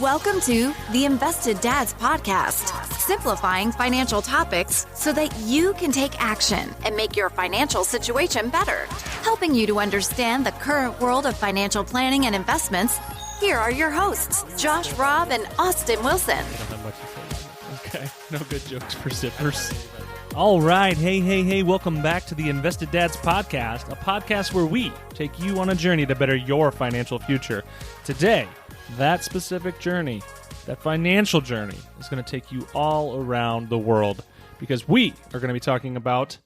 Welcome to the Invested Dads Podcast, simplifying financial topics so that you can take action and make your financial situation better. Helping you to understand the current world of financial planning and investments, here are your hosts, Josh Robb and Austin Wilson. Okay, no good jokes for zippers. All right, hey, welcome back to the Invested Dads Podcast, a podcast where we take you on a journey to better your financial future. Today, that specific journey, that financial journey, is going to take you all around the world because we are going to be talking about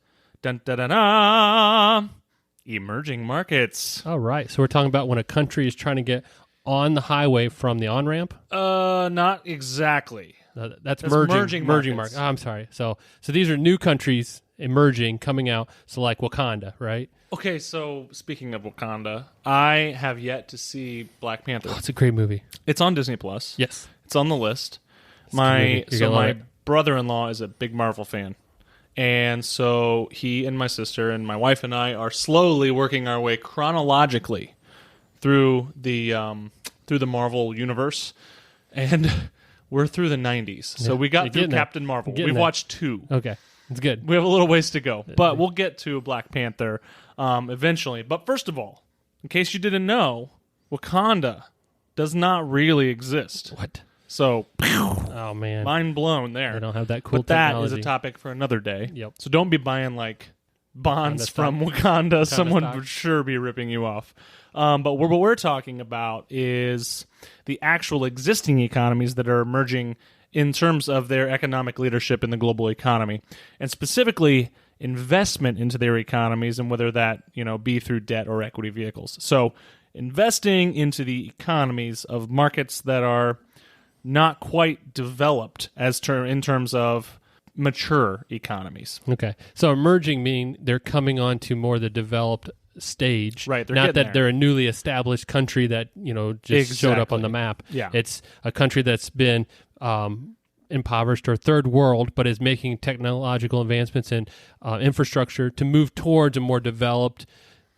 emerging markets. All right, so we're talking about when a country is trying to get on the highway from the on-ramp? Not exactly. That's merging markets. Oh, I'm sorry. So these are new countries emerging, coming out. So like Wakanda, right? Okay, so speaking of Wakanda, I have yet to see Black Panther. Oh, it's a great movie. It's on Disney Plus. Yes, it's on the list. My brother-in-law is a big Marvel fan, and so he and my sister and my wife and I are slowly working our way chronologically through the Marvel universe, and we're through the 90s. So we got through Captain Marvel. We've watched 2. Okay. It's good. We have a little ways to go, but we'll get to Black Panther eventually. But first of all, in case you didn't know, Wakanda does not really exist. What? So, oh man, mind blown there. They don't have that cool but technology. That is a topic for another day. Yep. So don't be buying like bonds from Wakanda. Someone would sure be ripping you off. But what we're talking about is the actual existing economies that are emerging in terms of their economic leadership in the global economy, and specifically investment into their economies, and whether that be through debt or equity vehicles. So investing into the economies of markets that are not quite developed in terms of mature economies. Okay, so emerging mean they're coming on to more the developed stage, right? Not that they're a newly established country that just showed up on the map. Yeah, it's a country that's been impoverished or third world, but is making technological advancements in infrastructure to move towards a more developed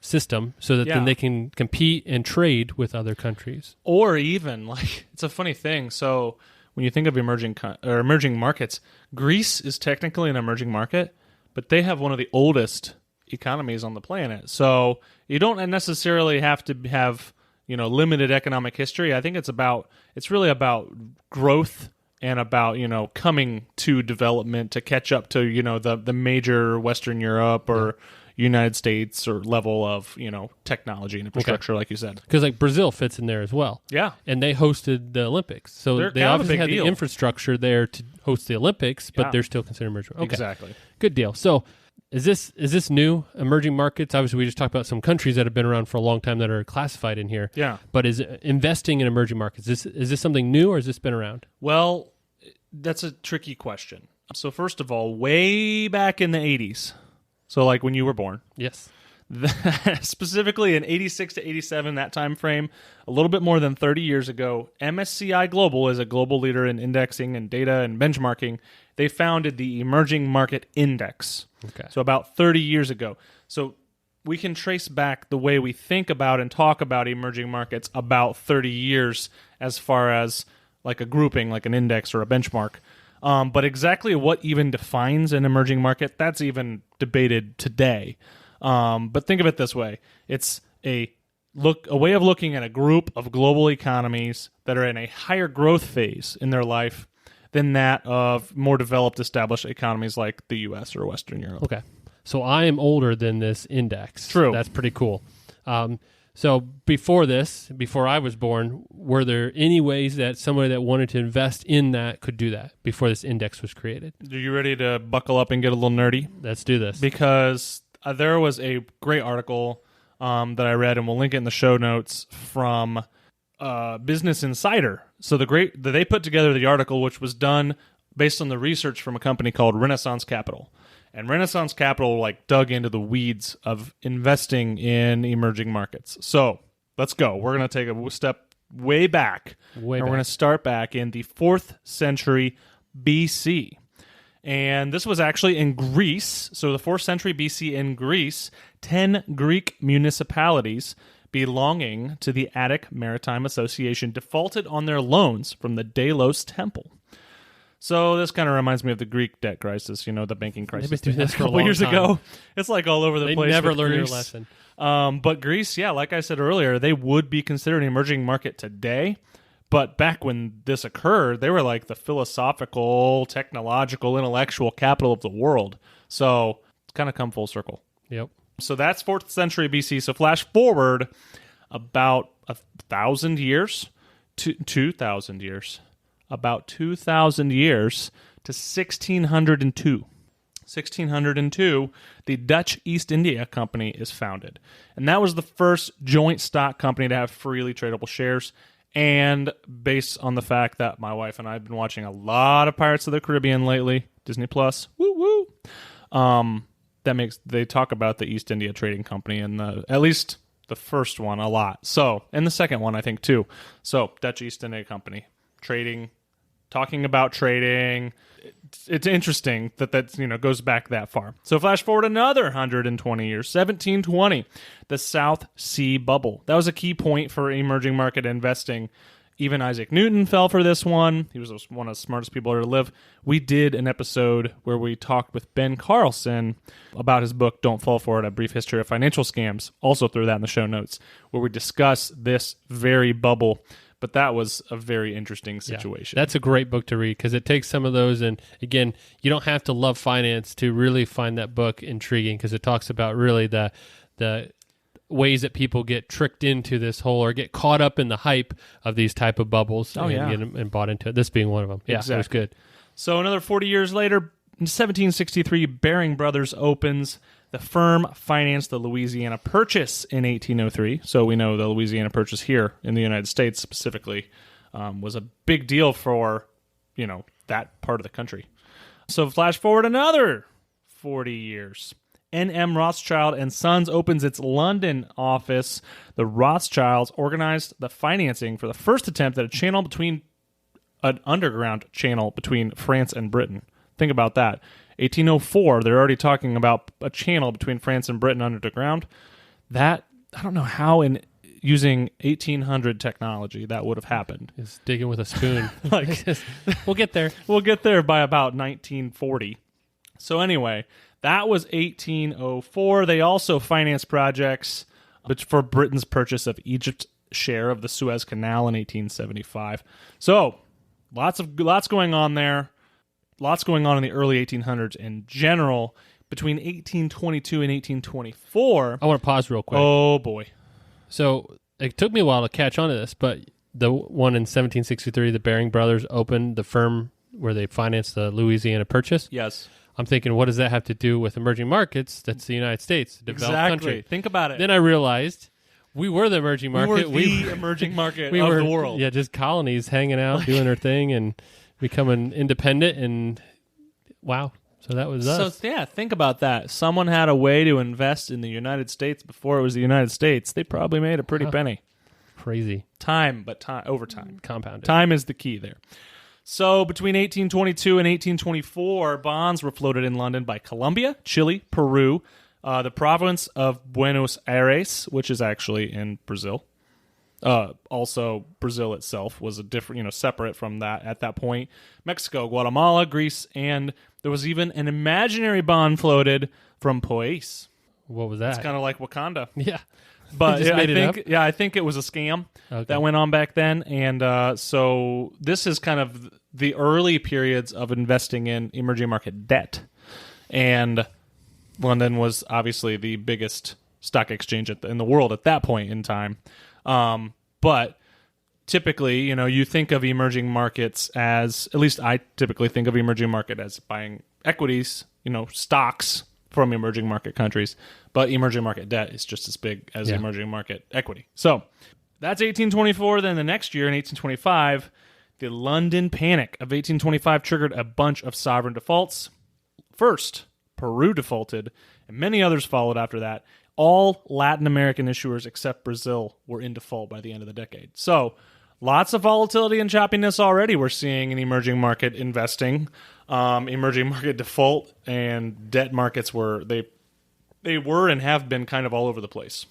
system, so that then they can compete and trade with other countries. Or even it's a funny thing. So when you think of emerging markets, Greece is technically an emerging market, but they have one of the oldest economies on the planet. So you don't necessarily have to have limited economic history. I think it's really about growth and about coming to development to catch up to the major Western Europe or United States or level of technology and infrastructure, like you said. Because Brazil fits in there as well. Yeah, and they hosted the Olympics, so they obviously had the infrastructure there to host the Olympics, but they're still considered emerging. Okay. Exactly, good deal. So is this new emerging markets? Obviously, we just talked about some countries that have been around for a long time that are classified in here. Yeah, but is investing in emerging markets is this something new, or has this been around? Well, that's a tricky question. So first of all, way back in the 80s. So like when you were born. Yes. Specifically in 86 to 87, that time frame, a little bit more than 30 years ago, MSCI Global is a global leader in indexing and data and benchmarking. They founded the Emerging Market Index. Okay. So about 30 years ago. So we can trace back the way we think about and talk about emerging markets about 30 years as far as like a grouping, like an index or a benchmark. But exactly what even defines an emerging market, that's even debated today. But think of it this way. It's a way of looking at a group of global economies that are in a higher growth phase in their life than that of more developed, established economies like the U.S. or Western Europe. Okay. So I am older than this index. True. That's pretty cool. So before I was born, were there any ways that somebody that wanted to invest in that could do that before this index was created? Are you ready to buckle up and get a little nerdy? Let's do this. Because there was a great article that I read, and we'll link it in the show notes, from Business Insider. So they put together the article, which was done based on the research from a company called Renaissance Capital. And Renaissance Capital dug into the weeds of investing in emerging markets. So let's go. We're going to take a step way back. We're going to start back in the 4th century BC. And this was actually in Greece. So the 4th century BC in Greece, 10 Greek municipalities belonging to the Attic Maritime Association defaulted on their loans from the Delos Temple. So this kind of reminds me of the Greek debt crisis, the banking crisis. They've been doing this a for a couple long years time. ago. It's like all over the They place. never with learn their Greece. lesson. But Greece, like I said earlier, they would be considered an emerging market today. But back when this occurred, they were like the philosophical, technological, intellectual capital of the world. So it's kind of come full circle. Yep. So that's 4th century BC. So flash forward about 1,000 years to 2,000 years. About 2,000 years to 1602. 1602, the Dutch East India Company is founded. And that was the first joint stock company to have freely tradable shares. And based on the fact that my wife and I have been watching a lot of Pirates of the Caribbean lately, Disney Plus, woo woo, they talk about the East India Trading Company and at least the first one a lot. So, and the second one I think too. So, Dutch East India Company talking about trading. It's interesting that goes back that far. So flash forward another 120 years, 1720, the South Sea Bubble. That was a key point for emerging market investing. Even Isaac Newton fell for this one. He was one of the smartest people ever to live. We did an episode where we talked with Ben Carlson about his book, Don't Fall For It, A Brief History of Financial Scams. Also throw that in the show notes, where we discuss this very bubble. But that was a very interesting situation. Yeah, that's a great book to read because it takes some of those, and again, you don't have to love finance to really find that book intriguing because it talks about really the ways that people get tricked into this whole or get caught up in the hype of these type of bubbles and bought into it. This being one of them. Yeah, exactly. It was good. So another 40 years later, in 1763, Baring Brothers opens. The firm financed the Louisiana Purchase in 1803. So we know the Louisiana Purchase here in the United States specifically was a big deal for, that part of the country. So flash forward another 40 years. N.M. Rothschild and Sons opens its London office. The Rothschilds organized the financing for the first attempt at an underground channel between France and Britain. Think about that. 1804, they're already talking about a channel between France and Britain underground. That, I don't know how in using 1800 technology that would have happened. It's digging with a spoon. We'll get there. We'll get there by about 1940. So anyway, that was 1804. They also financed projects for Britain's purchase of Egypt's share of the Suez Canal in 1875. So lots going on there. Lots going on in the early 1800s in general. Between 1822 and 1824... I want to pause real quick. Oh, boy. So it took me a while to catch on to this, but the one in 1763, the Baring Brothers opened the firm where they financed the Louisiana Purchase. Yes. I'm thinking, what does that have to do with emerging markets? That's the United States, a developed country. Think about it. Then I realized we were the emerging market. We were the emerging market of the world. Yeah, just colonies hanging out, doing their thing, and becoming independent, and wow. So that was us. So, yeah, think about that. Someone had a way to invest in the United States before it was the United States. They probably made a pretty penny. Crazy. Time over time. Compounded. Time is the key there. So between 1822 and 1824, bonds were floated in London by Colombia, Chile, Peru, the province of Buenos Aires, which is actually in Brazil. Also, Brazil itself was a different, separate from that at that point. Mexico, Guatemala, Greece, and there was even an imaginary bond floated from Pois. What was that? It's kind of like Wakanda. Yeah. But I think it was a scam that went on back then. And so this is kind of the early periods of investing in emerging market debt. And London was obviously the biggest stock exchange in the world at that point in time. But typically, you think of emerging markets as, at least I typically think of emerging market as buying equities, stocks from emerging market countries. But emerging market debt is just as big as emerging market equity. So that's 1824. Then the next year in 1825, the London Panic of 1825 triggered a bunch of sovereign defaults. First, Peru defaulted, and many others followed after that. All Latin American issuers except Brazil were in default by the end of the decade. So lots of volatility and choppiness already we're seeing in emerging market investing. Emerging market default and debt markets they were and have been kind of all over the place.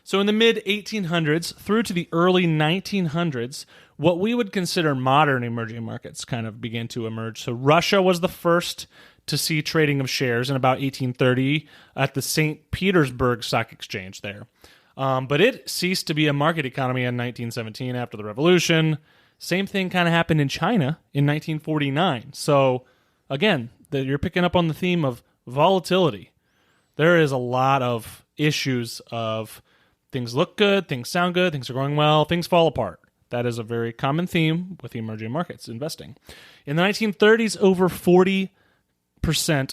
So in the mid-1800s through to the early 1900s, what we would consider modern emerging markets kind of began to emerge. So Russia was the first to see trading of shares in about 1830 at the St. Petersburg Stock Exchange there. But it ceased to be a market economy in 1917 after the revolution. Same thing kind of happened in China in 1949. So again, you're picking up on the theme of volatility. There is a lot of issues of things look good, things sound good, things are going well, things fall apart. That is a very common theme with emerging markets investing. In the 1930s, over 40%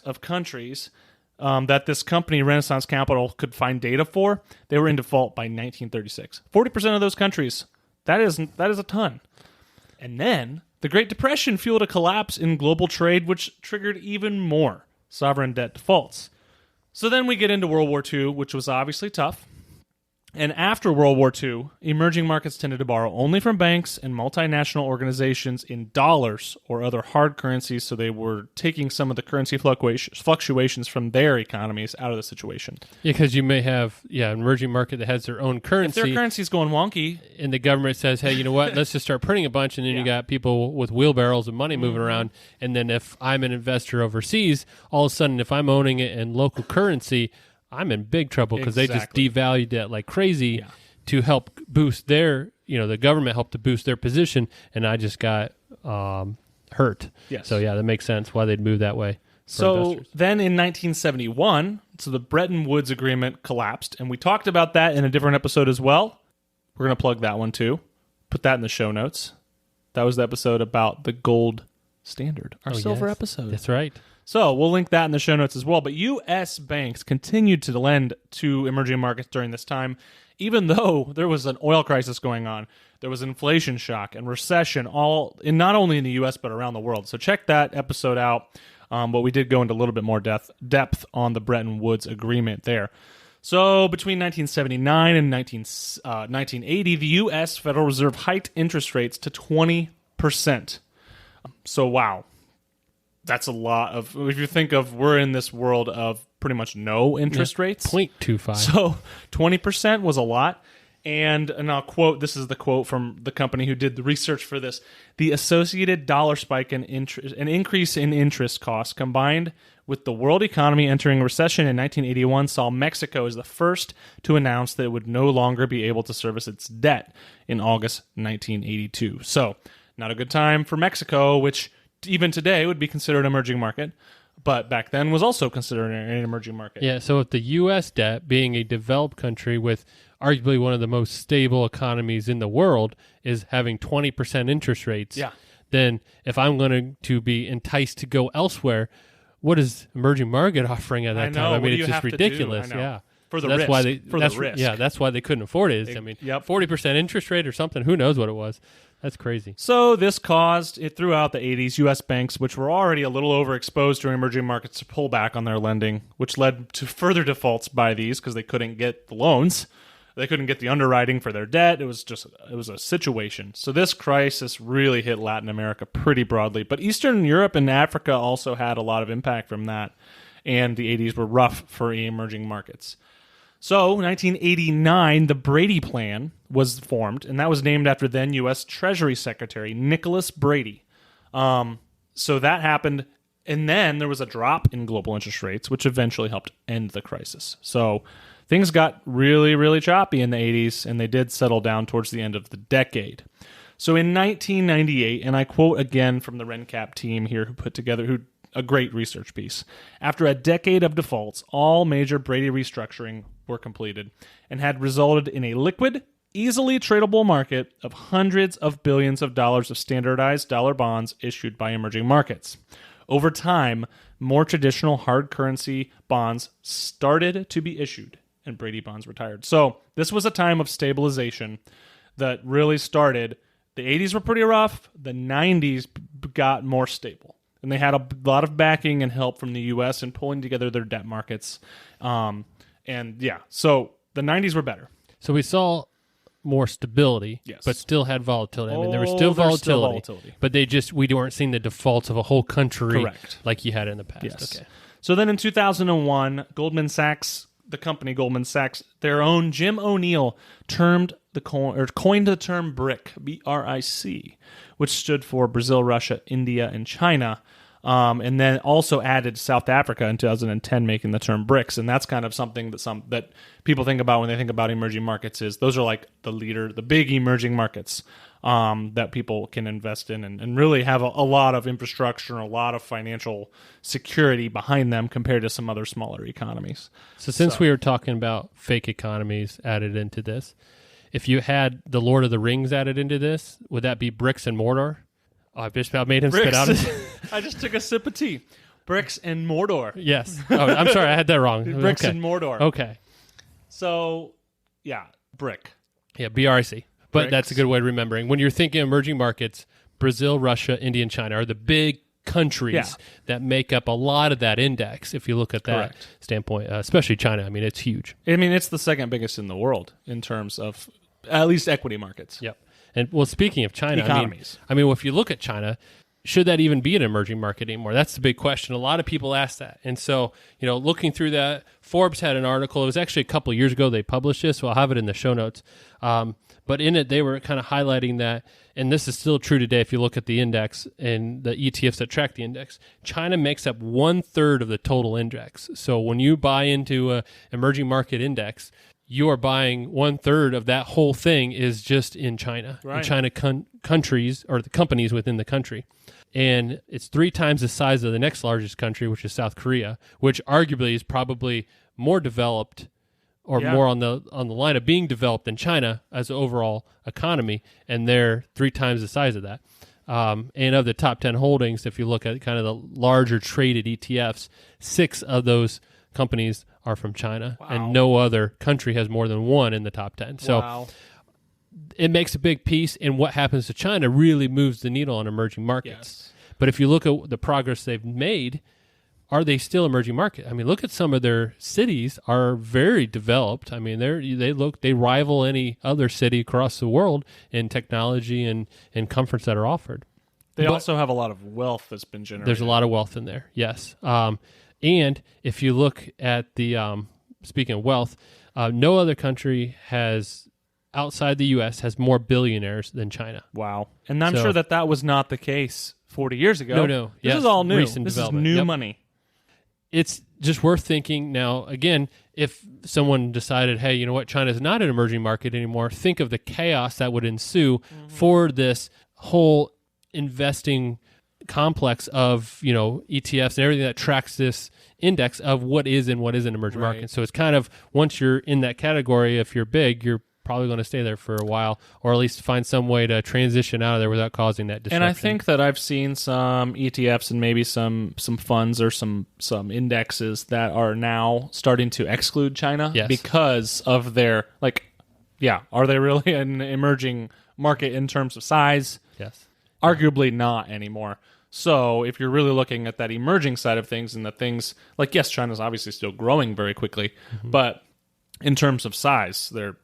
of countries that this company, Renaissance Capital, could find data for, they were in default by 1936. 40% of those countries, that is a ton. And then the Great Depression fueled a collapse in global trade, which triggered even more sovereign debt defaults. So then we get into World War II, which was obviously tough. And after World War II, emerging markets tended to borrow only from banks and multinational organizations in dollars or other hard currencies, so they were taking some of the currency fluctuations from their economies out of the situation. Yeah, because you may have an emerging market that has their own currency. If their currency's going wonky. And the government says, hey, you know what, let's just start printing a bunch, and then you got people with wheelbarrows of money moving around. And then if I'm an investor overseas, all of a sudden, if I'm owning it in local currency, I'm in big trouble because they just devalued it like crazy to help boost their, the government helped to boost their position, and I just got hurt. Yes. So, that makes sense why they'd move that way. So then in 1971, the Bretton Woods Agreement collapsed, and we talked about that in a different episode as well. We're going to plug that one too. Put that in the show notes. That was the episode about the gold standard, our silver episode. That's right. So we'll link that in the show notes as well. But U.S. banks continued to lend to emerging markets during this time, even though there was an oil crisis going on. There was an inflation shock and recession, not only in the U.S. but around the world. So check that episode out. But we did go into a little bit more depth on the Bretton Woods Agreement there. So between 1979 and 1980, the U.S. Federal Reserve hiked interest rates to 20%. So wow. That's a lot of, if you think of, we're in this world of pretty much no interest rates. 0.25. So 20% was a lot. And I'll quote, this is the quote from the company who did the research for this. The associated dollar spike and an increase in interest costs combined with the world economy entering recession in 1981 saw Mexico as the first to announce that it would no longer be able to service its debt in August 1982. So not a good time for Mexico, which even today would be considered an emerging market, but back then was also considered an emerging market. Yeah, so if the U.S. debt, being a developed country with arguably one of the most stable economies in the world, is having 20% interest rates, then if I'm going to be enticed to go elsewhere, what is emerging market offering at that time? I mean, it's just ridiculous. Yeah. For the risk. Yeah, that's why they couldn't afford it. 40% interest rate or something. Who knows what it was? That's crazy. So this caused, throughout the 80s, U.S. banks, which were already a little overexposed to emerging markets, to pull back on their lending, which led to further defaults by these because they couldn't get the loans. They couldn't get the underwriting for their debt. It was a situation. So this crisis really hit Latin America pretty broadly. But Eastern Europe and Africa also had a lot of impact from that. And the 80s were rough for emerging markets. So, 1989, the Brady Plan was formed, and that was named after then U.S. Treasury Secretary Nicholas Brady. So that happened, and then there was a drop in global interest rates, which eventually helped end the crisis. So things got really, really choppy in the 80s, and they did settle down towards the end of the decade. So in 1998, and I quote again from the RenCap team here who put together a great research piece. After a decade of defaults, all major Brady restructuring were completed and had resulted in a liquid, easily tradable market of hundreds of billions of dollars of standardized dollar bonds issued by emerging markets. Over time, more traditional hard currency bonds started to be issued and Brady bonds retired. So this was a time of stabilization that really started. The 80s were pretty rough. The 90s got more stable. And they had a lot of backing and help from the U.S. in pulling together their debt markets. So the 90s were better. So we saw more stability, but still had volatility. I mean, there was still volatility, but we weren't seeing the defaults of a whole country like you had in the past. Yes. Okay. So then in 2001, Goldman Sachs the company Goldman Sachs, their own Jim O'Neill coined the term BRIC, B-R-I-C, which stood for Brazil, Russia, India, and China. And then also added South Africa in 2010, making the term BRICS. And that's kind of something that people think about when they think about emerging markets. Is those are like the big emerging markets that people can invest in and really have a lot of infrastructure and a lot of financial security behind them compared to some other smaller economies. So since we were talking about fake economies added into this, if you had the Lord of the Rings added into this, would that be bricks and mortar? Oh, I just about made him spit out. I just took a sip of tea. Bricks and Mordor. Yes. Oh, I'm sorry, I had that wrong. Bricks and Mordor. Okay. So, yeah, brick. Yeah, BRIC. But Bricks. That's a good way of remembering. When you're thinking emerging markets, Brazil, Russia, India, and China are the big countries that make up a lot of that index, if you look at that standpoint, especially China. I mean, it's huge. I mean, it's the second biggest in the world in terms of at least equity markets. Yep. And, well, speaking of China, economies. I mean, if you look at China, should that even be an emerging market anymore? That's the big question. A lot of people ask that. And so, looking through that, Forbes had an article. It was actually a couple of years ago they published this, so I'll have it in the show notes. But in it, they were kind of highlighting that, and this is still true today if you look at the index and the ETFs that track the index, China makes up 1/3 of the total index. So when you buy into an emerging market index, you are buying 1/3 of that whole thing is just in China, right. in China countries or the companies within the country. And it's 3 times the size of the next largest country, which is South Korea, which arguably is probably more developed or more on the line of being developed than China as an overall economy, and they're 3 times the size of that. And of the top 10 holdings, if you look at kind of the larger traded ETFs, 6 of those companies are from China, and no other country has more than 1 in the top 10. So it makes a big piece, and what happens to China really moves the needle on emerging markets. Yes. But if you look at the progress they've made, are they still emerging market? I mean, look at some of their cities are very developed. I mean, they rival any other city across the world in technology and comforts that are offered. They also have a lot of wealth that's been generated. There's a lot of wealth in there, yes. And if you look at the, speaking of wealth, no other country has, outside the U.S., has more billionaires than China. Wow. And I'm sure that was not the case 40 years ago. No. This is all new. Recent this development. is new money. It's just worth thinking. Now, again, if someone decided, hey, you know what, China's not an emerging market anymore, think of the chaos that would ensue for this whole investing complex of, ETFs and everything that tracks this index of what is and what isn't emerging markets. So it's kind of, once you're in that category, if you're big, you're probably going to stay there for a while, or at least find some way to transition out of there without causing that disruption. And I think that I've seen some ETFs and maybe some funds or some indexes that are now starting to exclude China because of their, are they really an emerging market in terms of size? Yes. Arguably not anymore. So if you're really looking at that emerging side of things and the things, yes, China's obviously still growing very quickly, but in terms of size, they're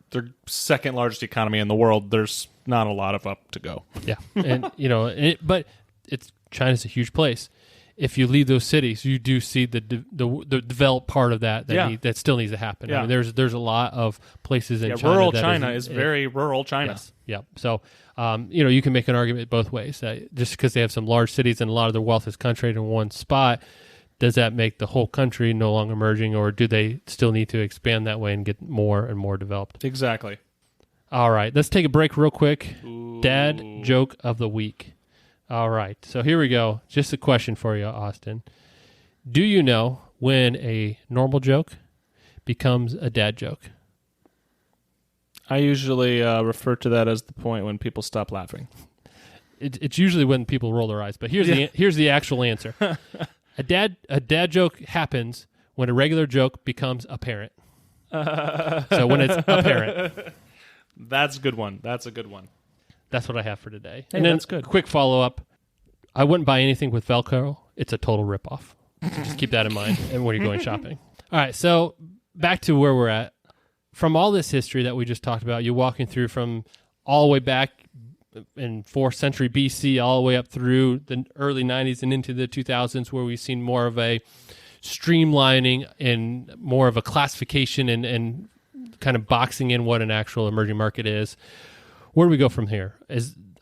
second largest economy in the world. There's not a lot of up to go. Yeah, and but China's a huge place. If you leave those cities, you do see the developed part of that still needs to happen. Yeah. I mean, there's a lot of places in China. Rural China is very rural China. Yes. Yeah. So, you can make an argument both ways. Just because they have some large cities and a lot of their wealth is concentrated in one spot, does that make the whole country no longer emerging, or do they still need to expand that way and get more and more developed? Exactly. All right, let's take a break real quick. Ooh. Dad joke of the week. All right, so here we go. Just a question for you, Austin. Do you know when a normal joke becomes a dad joke? I usually refer to that as the point when people stop laughing. It's usually when people roll their eyes, but here's the actual answer. A dad joke happens when a regular joke becomes apparent. So when it's apparent. That's a good one. That's a good one. That's what I have for today. Hey, and then that's good. Quick follow-up. I wouldn't buy anything with Velcro. It's a total ripoff. Just keep that in mind and when you're going shopping. All right, so back to where we're at. From all this history that we just talked about, you're walking through from all the way back in 4th century BC all the way up through the early 90s and into the 2000s, where we've seen more of a streamlining and more of a classification and kind of boxing in what an actual emerging market is. Where do we go from here?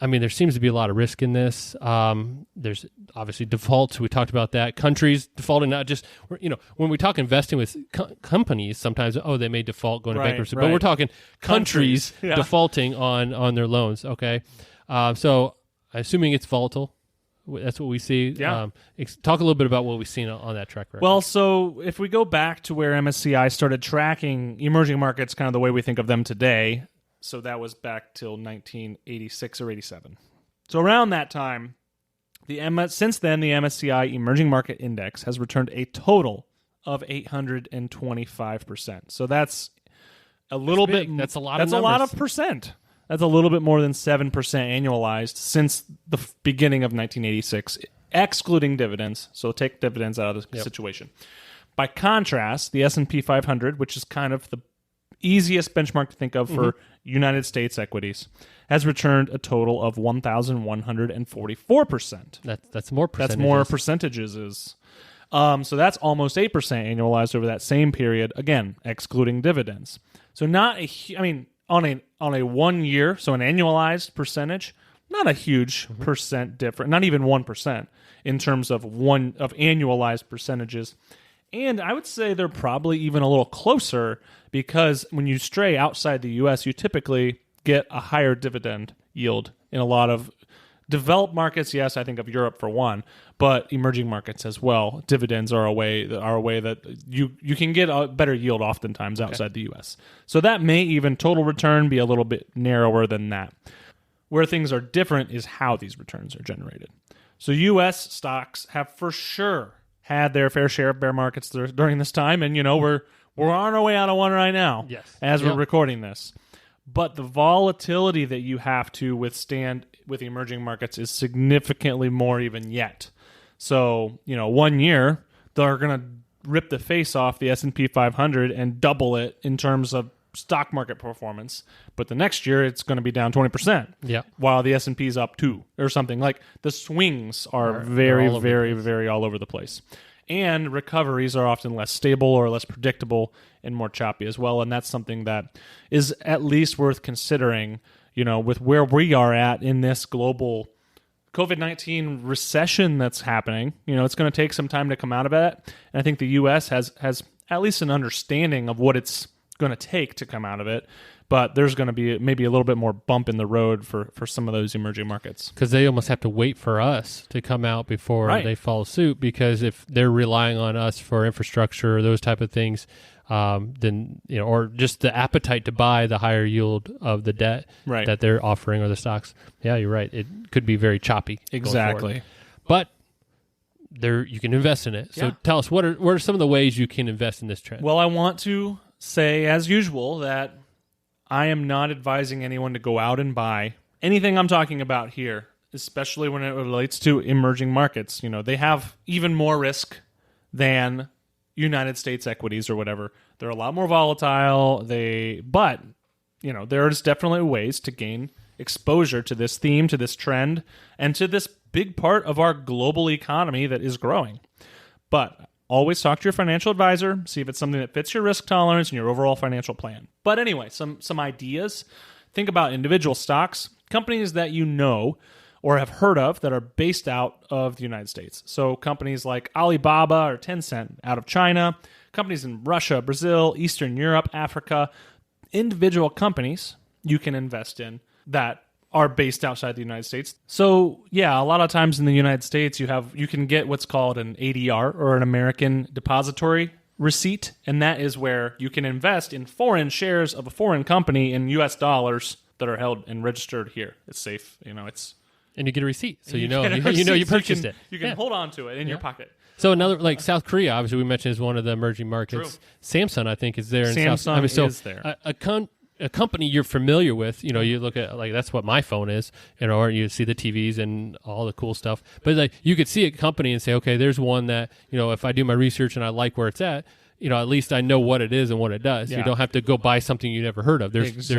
There seems to be a lot of risk in this. There's obviously defaults. We talked about that. Countries defaulting, not just, when we talk investing with companies, sometimes, they may default going to bankruptcy. But we're talking countries defaulting on their loans, okay? So assuming it's volatile, that's what we see. Yeah. Talk a little bit about what we've seen on that track record. Well, so if we go back to where MSCI started tracking emerging markets kind of the way we think of them today, so that was back till 1986 or 87. So around that time, since then, the MSCI Emerging Market Index has returned a total of 825%. So that's a little bit. That's a lot. That's a lot of percent. That's a little bit more than 7% annualized since the beginning of 1986, excluding dividends. So take dividends out of the situation. By contrast, the S&P 500, which is kind of the easiest benchmark to think of for United States equities, has returned a total of 1,144%. That's more percentages. That's more percentages. So that's almost 8% annualized over that same period, again, excluding dividends. So on a 1 year, so an annualized percentage, not a huge percent different, not even 1% in terms of annualized percentages. And I would say they're probably even a little closer because when you stray outside the U.S., you typically get a higher dividend yield in a lot of developed markets. Yes, I think of Europe for one, but emerging markets as well. Dividends are a way that you can get a better yield oftentimes outside the U.S. So that may even total return be a little bit narrower than that. Where things are different is how these returns are generated. So U.S. stocks have for sure had their fair share of bear markets during this time, and we're on our way out of one right now. Yes. As we're recording this. But the volatility that you have to withstand with emerging markets is significantly more even yet. So, 1 year, they're going to rip the face off the S&P 500 and double it in terms of stock market performance. But the next year, it's going to be down 20%, while the S&P is up 2 or something. Like, the swings are very, very, very all over the place. And recoveries are often less stable or less predictable and more choppy as well. And that's something that is at least worth considering, with where we are at in this global COVID-19 recession that's happening. It's going to take some time to come out of it. And I think the U.S. has at least an understanding of what it's going to take to come out of it. But there's going to be maybe a little bit more bump in the road for some of those emerging markets. Because they almost have to wait for us to come out before they follow suit. Because if they're relying on us for infrastructure or those type of things, then or just the appetite to buy the higher yield of the debt that they're offering or the stocks. Yeah, you're right. It could be very choppy. Exactly. But you can invest in it. So tell us, what are some of the ways you can invest in this trend? Well, I want to say, as usual, that I am not advising anyone to go out and buy anything I'm talking about here, especially when it relates to emerging markets. They have even more risk than United States equities or whatever. They're a lot more volatile. But there's definitely ways to gain exposure to this theme, to this trend, and to this big part of our global economy that is growing. But always talk to your financial advisor, see if it's something that fits your risk tolerance and your overall financial plan. But anyway, some ideas. Think about individual stocks, companies that you know or have heard of that are based out of the United States. So companies like Alibaba or Tencent out of China, companies in Russia, Brazil, Eastern Europe, Africa, individual companies you can invest in that are based outside the United States. So, a lot of times in the United States, you can get what's called an ADR, or an American Depository Receipt, and that is where you can invest in foreign shares of a foreign company in U.S. dollars that are held and registered here. It's safe, and you get a receipt, so you purchased it. You can hold on to it in your pocket. So another, like South Korea, obviously we mentioned is one of the emerging markets. True. Samsung, I think, is there. Samsung is there. A company you're familiar with, you look at, like, that's what my phone is, or you see the TVs and all the cool stuff. But like, you could see a company and say, okay, there's one that, if I do my research and I like where it's at, at least I know what it is and what it does. Yeah. You don't have to go buy something you never heard of. There's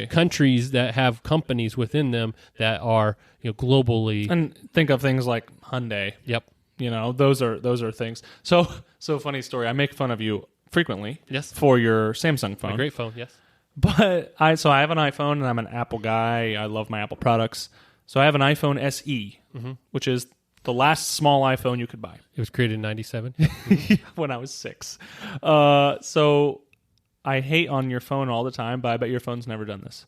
countries that have companies within them that are, globally. And think of things like Hyundai. Yep. those are things. So funny story. I make fun of you frequently. Yes. For your Samsung phone. A great phone. Yes. But I have an iPhone and I'm an Apple guy. I love my Apple products. So I have an iPhone SE, which is the last small iPhone you could buy. It was created in 97. When I was 6. So I hate on your phone all the time, but I bet your phone's never done this.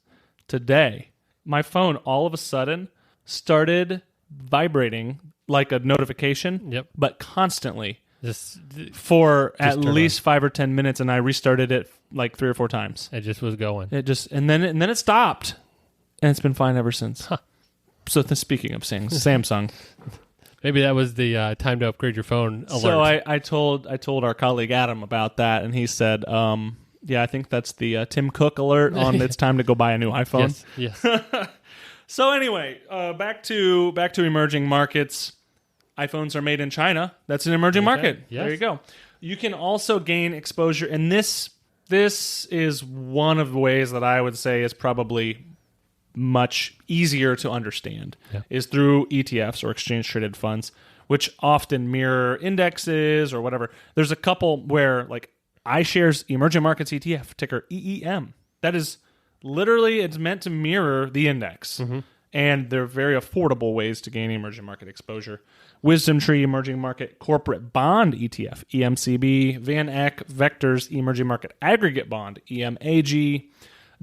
Today, my phone all of a sudden started vibrating like a notification, Yep. but constantly Just at least 5 or 10 minutes, and I restarted it like 3 or 4 times. It just was going. And then it stopped, and it's been fine ever since. Huh. So speaking of Samsung, maybe that was the time to upgrade your phone alert. So I told our colleague Adam about that, and he said, "Yeah, I think that's the Tim Cook alert on it's time to go buy a new iPhone." Yes. So anyway, back to emerging markets. iPhones are made in China. That's an emerging market. Yes. There you go. You can also gain exposure, and this is one of the ways that I would say is probably much easier to understand, is through ETFs or exchange traded funds, which often mirror indexes or whatever. There's a couple where, like, iShares Emerging Markets ETF, ticker EEM. That is literally, it's meant to mirror the index. And they're very affordable ways to gain emerging market exposure. Wisdom Tree Emerging Market Corporate Bond ETF, EMCB, Van Eck Vectors Emerging Market Aggregate Bond, EMAG.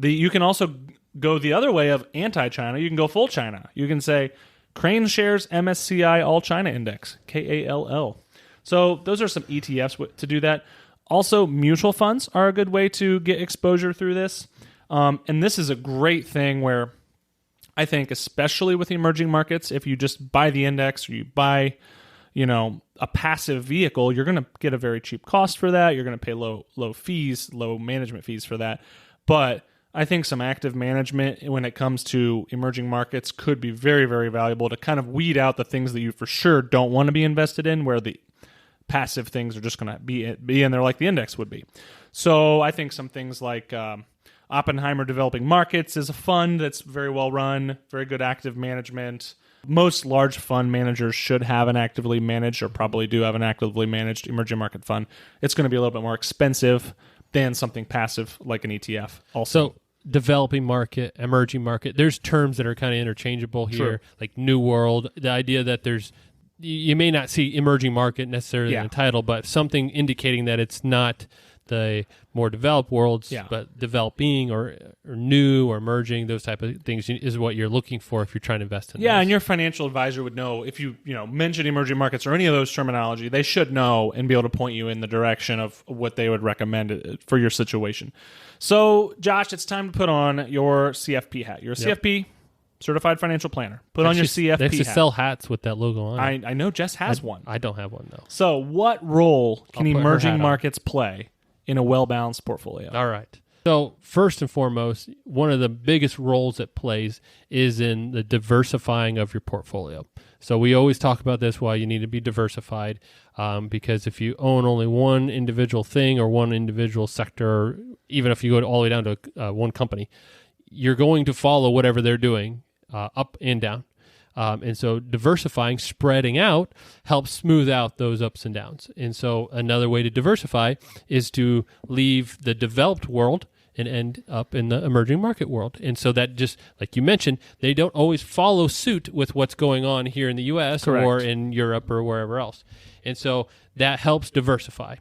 You can also go the other way of anti-China. You can go full China. You can say Crane Shares MSCI All China Index, KALL. So those are some ETFs to do that. Also, mutual funds are a good way to get exposure through this. And this is a great thing where I think, especially with emerging markets, if you just buy the index or you buy, a passive vehicle, you're going to get a very cheap cost for that. You're going to pay low fees, low management fees for that. But I think some active management when it comes to emerging markets could be very, very valuable to kind of weed out the things that you for sure don't want to be invested in, where the passive things are just going to be in there like the index would be. So I think some things like Oppenheimer Developing Markets is a fund that's very well run, very good active management. Most large fund managers should have an actively managed, or probably do have an actively managed emerging market fund. It's going to be a little bit more expensive than something passive like an ETF. Also, developing market, emerging market, there's terms that are kind of interchangeable here, like New World. The idea that you may not see emerging market necessarily in the title, but something indicating that it's not the more developed worlds, but developing or new or emerging, those type of things is what you're looking for if you're trying to invest in. Yeah, and your financial advisor would know if you mention emerging markets or any of those terminology. They should know and be able to point you in the direction of what they would recommend for your situation. So, Josh, it's time to put on your CFP hat. You're a CFP, Certified Financial Planner. Put on your CFP hat. They have to sell hats with that logo on. I know Jess has one. I don't have one, though. So what role can emerging markets play in a well-balanced portfolio? All right. So first and foremost, one of the biggest roles it plays is in the diversifying of your portfolio. So we always talk about this, why you need to be diversified, because if you own only one individual thing or one individual sector, or even if you go all the way down to one company, you're going to follow whatever they're doing up and down. And so diversifying, spreading out, helps smooth out those ups and downs. And so another way to diversify is to leave the developed world and end up in the emerging market world. And so that, just like you mentioned, they don't always follow suit with what's going on here in the U.S. Correct. Or in Europe or wherever else. And so that helps diversify.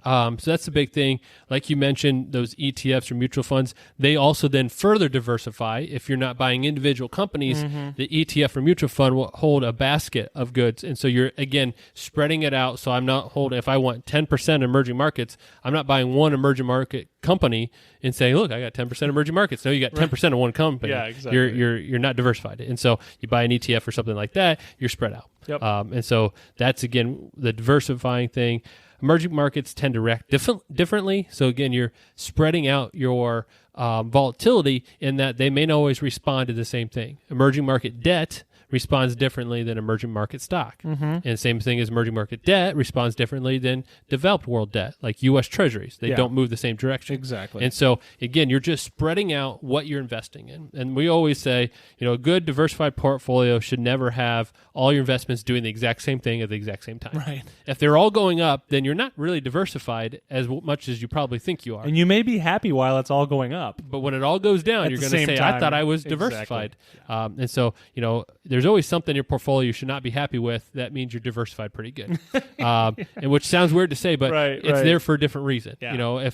So that's the big thing. Like you mentioned, those ETFs or mutual funds, they also then further diversify. If you're not buying individual companies, the ETF or mutual fund will hold a basket of goods. And so you're, again, spreading it out. So I'm not holding, if I want 10% emerging markets, I'm not buying one emerging market company and saying, look, I got 10% emerging markets. No, you got 10% of one company. Yeah, exactly. You're not diversified. And so you buy an ETF or something like that, you're spread out. Yep. And so that's, again, the diversifying thing. Emerging markets tend to react differently. So again, you're spreading out your volatility in that they may not always respond to the same thing. Emerging market debt responds differently than emerging market stock. And same thing as emerging market debt responds differently than developed world debt, like U.S. Treasuries. They don't move the same direction. Exactly. And so, again, you're just spreading out what you're investing in. And we always say, a good diversified portfolio should never have all your investments doing the exact same thing at the exact same time. Right. If they're all going up, then you're not really diversified as much as you probably think you are. And you may be happy while it's all going up. But when it all goes down, you're going to say, I thought I was diversified. Exactly. And so, there's always something in your portfolio you should not be happy with. That means you're diversified pretty good. And which sounds weird to say, but it's there for a different reason. Yeah.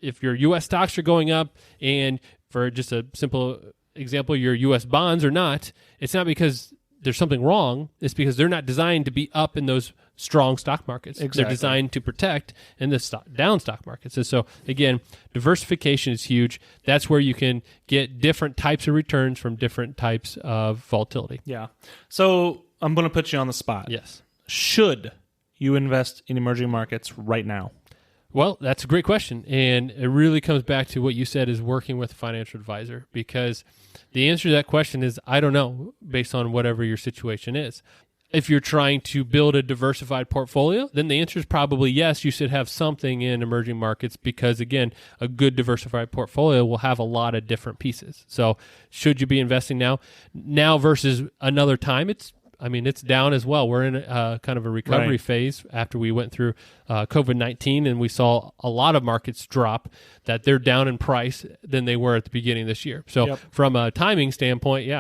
If your U.S. stocks are going up, and for just a simple example, your U.S. bonds are not, it's not because there's something wrong. It's because they're not designed to be up in those strong stock markets. Exactly. They're designed to protect in the down stock markets. And so, again, diversification is huge. That's where you can get different types of returns from different types of volatility. Yeah. So I'm going to put you on the spot. Yes. Should you invest in emerging markets right now? Well, that's a great question. And it really comes back to what you said is working with a financial advisor, because the answer to that question is, I don't know, based on whatever your situation is. If you're trying to build a diversified portfolio, then the answer is probably yes, you should have something in emerging markets because, again, a good diversified portfolio will have a lot of different pieces. So should you be investing now? Now versus another time, it's down as well. We're in kind of a recovery phase after we went through COVID-19, and we saw a lot of markets drop, that they're down in price than they were at the beginning of this year. So from a timing standpoint,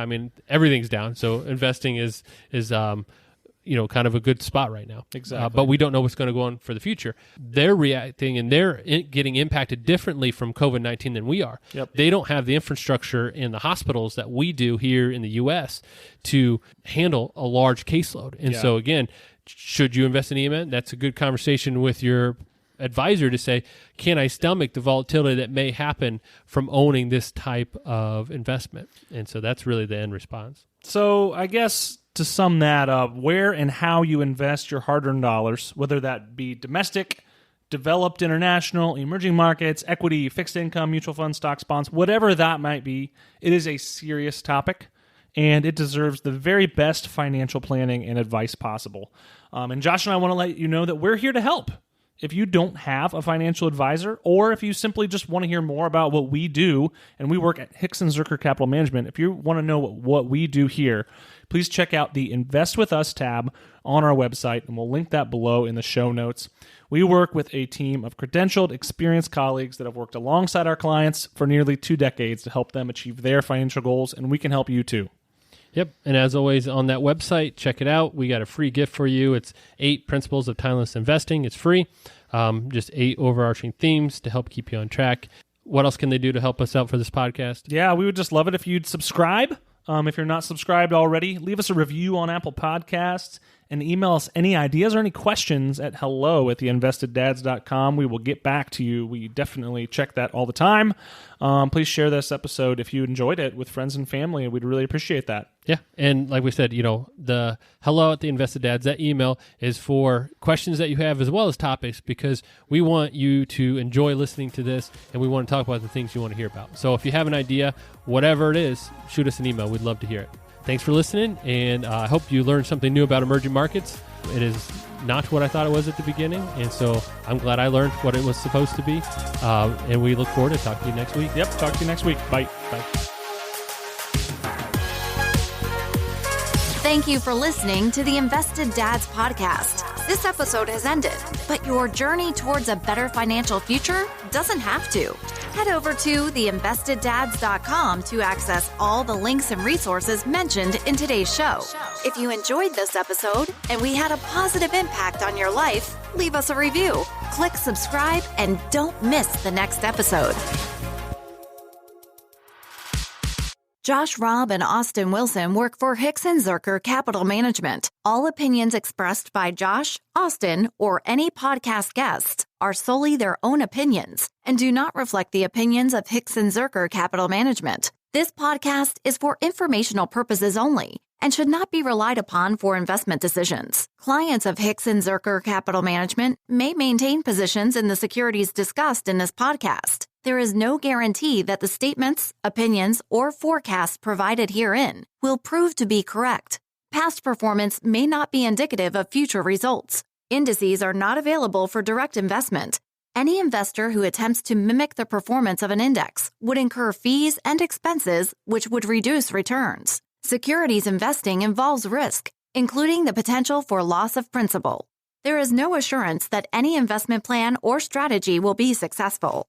everything's down. So investing is kind of a good spot right now. Exactly. But we don't know what's going to go on for the future. They're reacting and they're getting impacted differently from COVID-19 than we are. They don't have the infrastructure in the hospitals that we do here in the U.S. to handle a large caseload. And so, again, should you invest in EMN? That's a good conversation with your advisor to say, can I stomach the volatility that may happen from owning this type of investment? And so that's really the end response. So I guess to sum that up, where and how you invest your hard-earned dollars, whether that be domestic, developed, international, emerging markets, equity, fixed income, mutual funds, stocks, bonds, whatever that might be, it is a serious topic, and it deserves the very best financial planning and advice possible. And Josh and I want to let you know that we're here to help. If you don't have a financial advisor, or if you simply just want to hear more about what we do, and we work at Hicks & Zuercher Capital Management, if you want to know what we do here, please check out the Invest With Us tab on our website, and we'll link that below in the show notes. We work with a team of credentialed, experienced colleagues that have worked alongside our clients for nearly 2 decades to help them achieve their financial goals, and we can help you too. Yep. And as always, on that website, check it out. We got a free gift for you. It's 8 Principles of Timeless Investing. It's free. Just 8 overarching themes to help keep you on track. What else can they do to help us out for this podcast? Yeah, we would just love it if you'd subscribe. If you're not subscribed already, leave us a review on Apple Podcasts and email us any ideas or any questions at hello@theinvesteddads.com. We will get back to you. We definitely check that all the time. Please share this episode if you enjoyed it with friends and family, and we'd really appreciate that. Yeah, and like we said, the hello@theinvesteddads, that email is for questions that you have as well as topics, because we want you to enjoy listening to this, and we want to talk about the things you want to hear about. So if you have an idea, whatever it is, shoot us an email. We'd love to hear it. Thanks for listening, and I hope you learned something new about emerging markets. It is not what I thought it was at the beginning, and so I'm glad I learned what it was supposed to be, and we look forward to talking to you next week. Yep, talk to you next week. Bye. Bye. Thank you for listening to the Invested Dads podcast. This episode has ended, but your journey towards a better financial future doesn't have to. Head over to theinvesteddads.com to access all the links and resources mentioned in today's show. If you enjoyed this episode and we had a positive impact on your life, leave us a review, click subscribe, and don't miss the next episode. Josh Robb and Austin Wilson work for Hicks & Zuercher Capital Management. All opinions expressed by Josh, Austin, or any podcast guests are solely their own opinions and do not reflect the opinions of Hicks & Zuercher Capital Management. This podcast is for informational purposes only and should not be relied upon for investment decisions. Clients of Hicks & Zuercher Capital Management may maintain positions in the securities discussed in this podcast. There is no guarantee that the statements, opinions, or forecasts provided herein will prove to be correct. Past performance may not be indicative of future results. Indices are not available for direct investment. Any investor who attempts to mimic the performance of an index would incur fees and expenses which would reduce returns. Securities investing involves risk, including the potential for loss of principal. There is no assurance that any investment plan or strategy will be successful.